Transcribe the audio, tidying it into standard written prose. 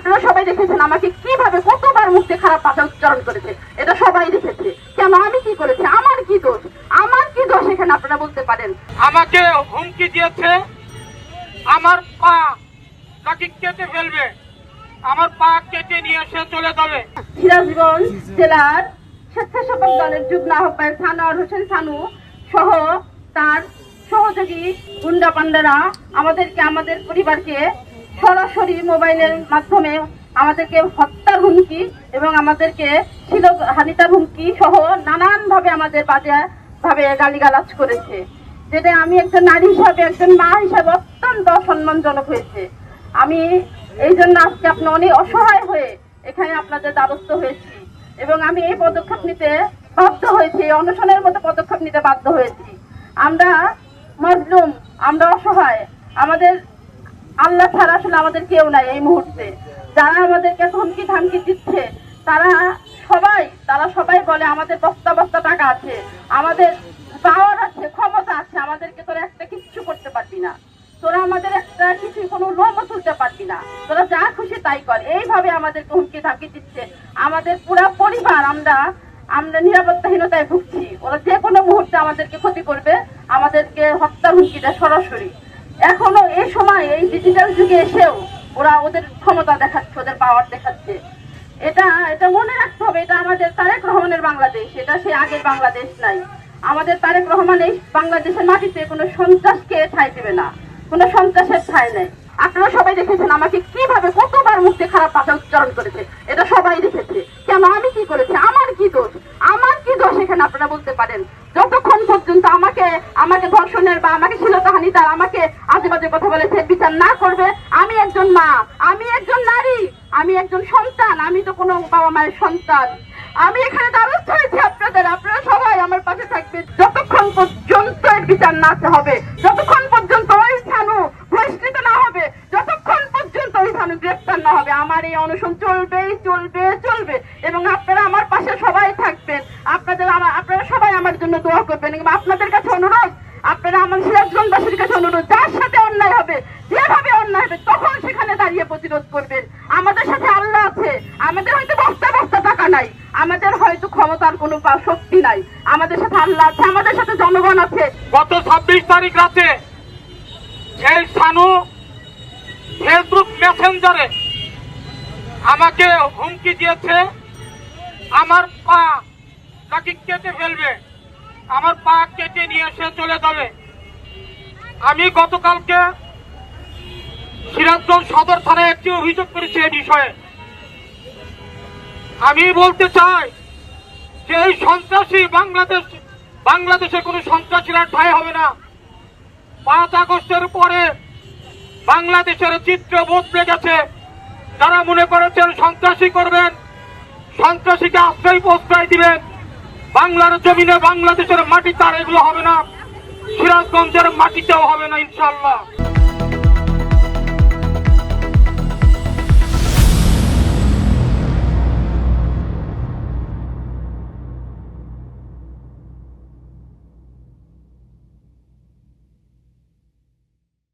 আপনারা সবাই দেখেছেন আমাকে কিভাবে কতবার মুখে খারাপ ভাষা উচ্চারণ করেছে, এটা সবাই দেখেছে। কেন, আমি কি করেছি, আমার কি দোষ, আমার কি দোষ এখানে আপনারা বলতে পারেন? আমাকে হুমকি দিয়েছে আমার পা নাকি কেটে ফেলবে, আমার পা কেটে নিয়ে এসে চলে যাবে। সিরাজগঞ্জ জেলার স্বেচ্ছাসেবক দলের যুগ্ম আহ্বায়ক সানোয়ার হোসেন সানু সহ তার সহযোগী গুন্ডা পান্ডারা আমাদের পরিবারকে সরাসরি মোবাইলের মাধ্যমে আমাদেরকে হত্যার হুমকি এবং আমাদেরকে শিলহানিতার হুমকি সহ নানান ভাবে আমাদের বাজে ভাবে গালিগালাজ করেছে, যেটা আমি একজন নারী হিসাবে, একজন মা হিসাবে অত্যন্ত অসম্মানজনক হয়েছে। আমি এই জন্য আজকে আপনি অনেক অসহায় হয়ে এখানে আপনাদের দ্বারস্থ হয়েছি এবং আমি এই পদক্ষেপ নিতে বাধ্য হয়েছি, অনশনের মতো পদক্ষেপ নিতে বাধ্য হয়েছি। আমরা মজলুম, আমরা অসহায়, আমাদের আল্লাহ ছাড়া আসলে আমাদের কেউ নাই এই মুহূর্তে। যারা আমাদেরকে হুমকি ধামকি দিচ্ছে তারা সবাই বলে আমাদের বস্তা বস্তা টাকা আছে, আমাদের পাওয়ার আছে, ক্ষমতা আছে, আমাদেরকে তোরা একটা কিচ্ছু করতে পারবি না, তোরা আমাদের একটা কিছু কোনো লোমও তুলতে পারবি না, তোরা যা খুশি তাই কর, এইভাবে আমাদেরকে হুমকি ধামকি দিচ্ছে। আমাদের পুরো পরিবার আমরা নিরাপত্তাহীনতায় ভুগছি। ওরা যে কোনো মুহূর্তে আমাদেরকে ক্ষতি করবে, আমাদেরকে হত্যার হুমকিটা সরাসরি। এখনো এই সময় এই ডিজিটাল যুগে এসেও ওরা ওদের ক্ষমতা দেখাচ্ছে, ওদের পাওয়ার দেখাচ্ছে। এটা মনে রাখতে হবে, এটা আমাদের তারেক রহমানের বাংলাদেশ, এটা সে আগের বাংলাদেশ নাই। আমাদের তারেক রহমান এই বাংলাদেশের মাটিতে কোনো সন্ত্রাসকে ঠাঁই দেবে না, কোনো সন্ত্রাসের ঠাঁই নেই। আপনারা সবাই দেখেছেন আমাকে কিভাবে কতবার মুখে খারাপ ভাষা উচ্চারণ করেছে, এটা সবাই দেখেছে। কেন, আমি কি করেছি, আমার কি দোষ, আমার কি দোষ এখানে আপনারা বলতে পারেন? যতক্ষণ পর্যন্ত আমাকে ধর্ষণের বা আমাকে শ্লীলতাহানিতার, আমাকে আজে বাজে কথা বলেছে বিচার না করবে, আমি একজন মা, আমি একজন নারী, আমি একজন সন্তান, আমি তো কোনো বাবা মায়ের সন্তান, আমি এখানে দ্বারস্থ হয়েছি আপনারা সবাই আমার পাশে থাকবেন যতক্ষণ পর্যন্ত এর বিচার না হবে, যতক্ষণ পর্যন্ত ওই স্থানু বহিষ্কৃত না হবে, যতক্ষণ পর্যন্ত ওই স্থানু গ্রেফতার না হবে, আমার এই অনশন চলবেই চলবে চলবে। এবং আপনারা আমার পাশে সবাই থাকবেন, আপনারা সবাই আমার জন্য দোয়া করবেন। এবং আপনাদের কাছে অনুরোধ, আপনারা আমার সিরাজগঞ্জবাসীর কাছে অনুরোধ, যার সাথে অন্যায় হবে, যেভাবে অন্যায় হবে তখন সেখানে দাঁড়িয়ে প্রতিরোধ করবেন। আমাদের সাথে আল্লাহ আছে, আমাদের হয়তো বস্তা বস্তা টাকা নাই, আমাদের হয়তো ক্ষমতার কোনো শক্তি নাই, আমাদের সাথে আল্লাহ আছে, আমাদের সাথে জনগণ আছে। গত 26 তারিখ রাতে সেই সানু ফেসবুক মেসেঞ্জারে আমাকে হুমকি দিয়েছে আমার পা নাকি কেটে ফেলবে, আমার পা কেটে নিয়ে এসে চলে যাবে। আমি গতকালকে সিরাজগঞ্জ সদর থানায় একটি অভিযোগ করেছি এই বিষয়ে। আমি বলতে চাই যে এই সন্ত্রাসী বাংলাদেশে কোনো সন্ত্রাসীরা ঠাঁই হবে না। 5 আগস্টের পরে বাংলাদেশের চিত্র বদলে গেছে। যারা মনে করেছেন সন্ত্রাসী করবেন, সন্ত্রাসীকে আশ্রয় প্রশ্রয় দিবেন, বাংলার জমিনে বাংলাদেশের মাটি তার এগুলো হবে না, সিরাজগঞ্জের মাটিতেও হবে না ইনশাআল্লাহ।